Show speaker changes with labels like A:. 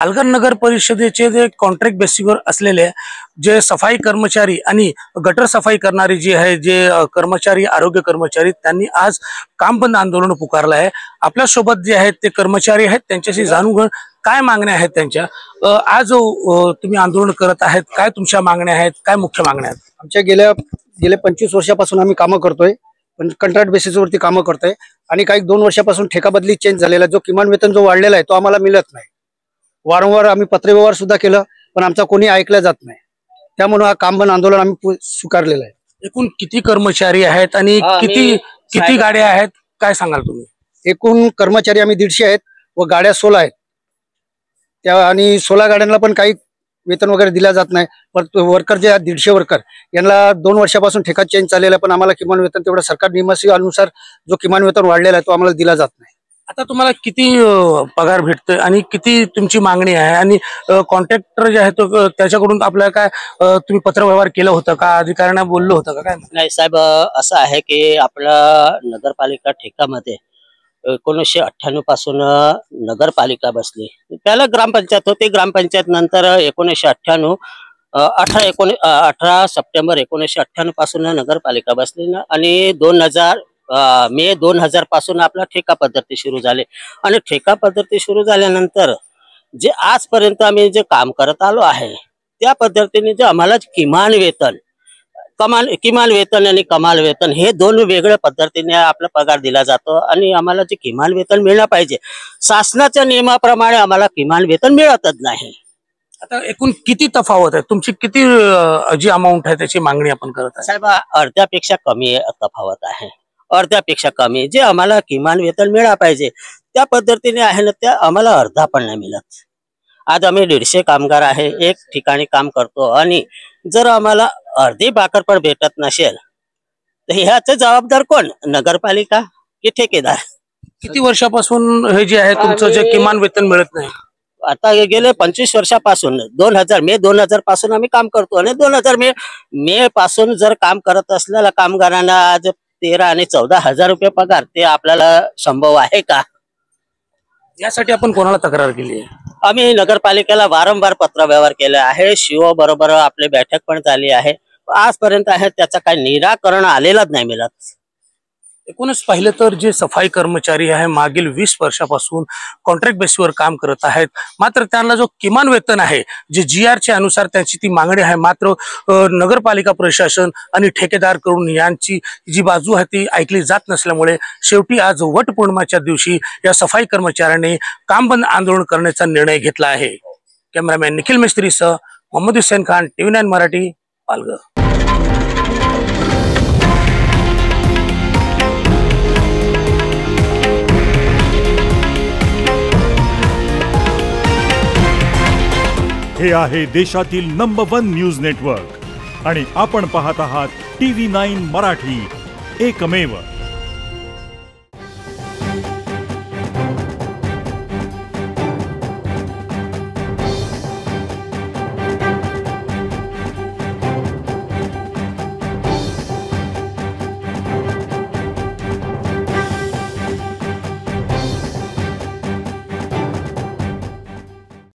A: पालघर नगर परिषदेचे जे कॉन्ट्रॅक्ट बेसिसवर असलेले जे सफाई कर्मचारी आणि गटर सफाई करणारे जे आहे जे कर्मचारी आरोग्य कर्मचारी त्यांनी आज काम बंद आंदोलन पुकारलं आहे। आपल्या सोबत जे आहेत ते कर्मचारी आहेत, त्यांच्याशी जाणून घेऊन काय मागण्या आहेत त्यांच्या। आज तुम्ही आंदोलन करत आहेत, काय तुमच्या मागण्या आहेत, काय मुख्य मागण्या आहेत?
B: आमच्या गेल्या 25 वर्षापासून आम्ही कामं करतोय, पण कॉन्ट्रॅक्ट बेसिसवरती कामं करतोय आणि काही 2 वर्षापासून ठेका बदली चेंज झालेला, जो किमान वेतन जो वाढलेला आहे तो आम्हाला मिळत नाही। वारंवार आम्ही पत्रव्यवहार सुद्धा केलं, पण आमचा कोणी ऐकलं जात नाही। त्यामुळे हा काम बंद आंदोलन आम्ही स्वीकारलेलं आहे।
A: एकूण किती कर्मचारी आहेत आणि किती गाड्या आहेत, काय सांगाल तुम्ही?
B: एकूण कर्मचारी आम्ही 150 आहेत व गाड्या 16 आहेत। त्या आणि 16 गाड्यांना पण काही वेतन वगैरे दिला जात नाही। पण वर्कर जे 150 वर्कर यांना 2 वर्षापासून ठेका चेंज चाललेला आहे, पण आम्हाला किमान वेतन तेवढं सरकार नियमानुसार जो किमान वेतन वाढलेला आहे तो आम्हाला दिला जात नाही।
A: आता तुम्हाला किती पगार भेटतोय आणि किती तुमची मागणी आहे आणि कॉन्ट्रॅक्टर जे आहे तो त्याच्याकडून आपल्याला काय तुम्ही पत्रव्यवहार केलं होतं का, अधिकाऱ्यांना बोललो होतं का? काय
C: नाही साहेब, असं आहे की आपला नगरपालिका ठेकामध्ये 1998 पासून नगरपालिका बसली। त्याला ग्रामपंचायत होती, ग्रामपंचायत नंतर 18 सप्टेंबर 1998 पासून नगरपालिका बसली आणि मे 2000 पासून आपला ठेका पद्धती सुरू झाली आणि ठेका पद्धती सुरू झाल्यानंतर जे आजपर्यंत आम्ही जे काम करत आलो आहे त्या पद्धतीने जे आम्हाला किमान वेतन आणि कमाल वेतन हे दोन वेगळ्या पद्धतीने आपला पगार दिला जातो आणि आम्हाला जे किमान वेतन मिळणं पाहिजे शासनाच्या नियमाप्रमाणे आम्हाला किमान वेतन मिळतच नाही।
A: आता एकूण किती तफावत आहे तुमची, किती जी अमाऊंट आहे त्याची मागणी आपण करत आहे?
C: साहेब, अर्ध्यापेक्षा कमी तफावत आहे, अर्ध्यापेक्षा कमी। जे आम्हाला किमान वेतन मिळा पाहिजे त्या पद्धतीने आहे ना, त्या आम्हाला अर्धा पण नाही मिळत। आज आम्ही 150 कामगार आहे, एक ठिकाणी काम करतो आणि जर आम्हाला अर्धी भाकर पण भेटत नसेल तर ह्याचे जबाबदार कोण, नगरपालिका की ठेकेदार?
A: किती वर्षापासून हे जे आहे तुमचं जे किमान वेतन मिळत नाही?
C: आता गेले 25 वर्षापासून 2000 पासून आम्ही काम करतो आणि 2000 मे पासून जर काम करत असलेल्या कामगारांना आज 13 आणि 14 हजार रुपये पगार, ते आपल्याला संभव आहे का?
A: यासाठी आपण कोणाला तक्रार केली आहे?
C: आम्ही नगरपालिकेला वारंवार पत्रव्यवहार केला आहे, शिओ बरोबर आपली बैठक पण झाली आहे, आजपर्यंत आहे त्याचा काही निराकरण आलेलंच नाही मिळत।
A: एकूणच पाहिलं तर जे सफाई कर्मचारी आहे मागील 20 वर्षापासून कॉन्ट्रॅक्ट बेसिसवर काम करत आहेत, मात्र त्यांना जो किमान वेतन आहे जे GR च्या अनुसार त्यांची ती मागणी आहे, मात्र नगरपालिका प्रशासन आणि ठेकेदार कडून यांची जी बाजू आहे ती ऐकली जात नसल्यामुळे शेवटी आज वटपौर्णिमेच्या दिवशी या सफाई कर्मचाऱ्यांनी काम बंद आंदोलन करण्याचा निर्णय घेतला आहे। कॅमेरामॅन निखिल मिस्त्रीसह मोहम्मद हुसैन खान, TV9 मराठी, पालघर।
D: हे आहे देशातील नंबर 1 न्यूज नेटवर्क आणि आपण पाहत आहात TV9 मराठी, एकमेव।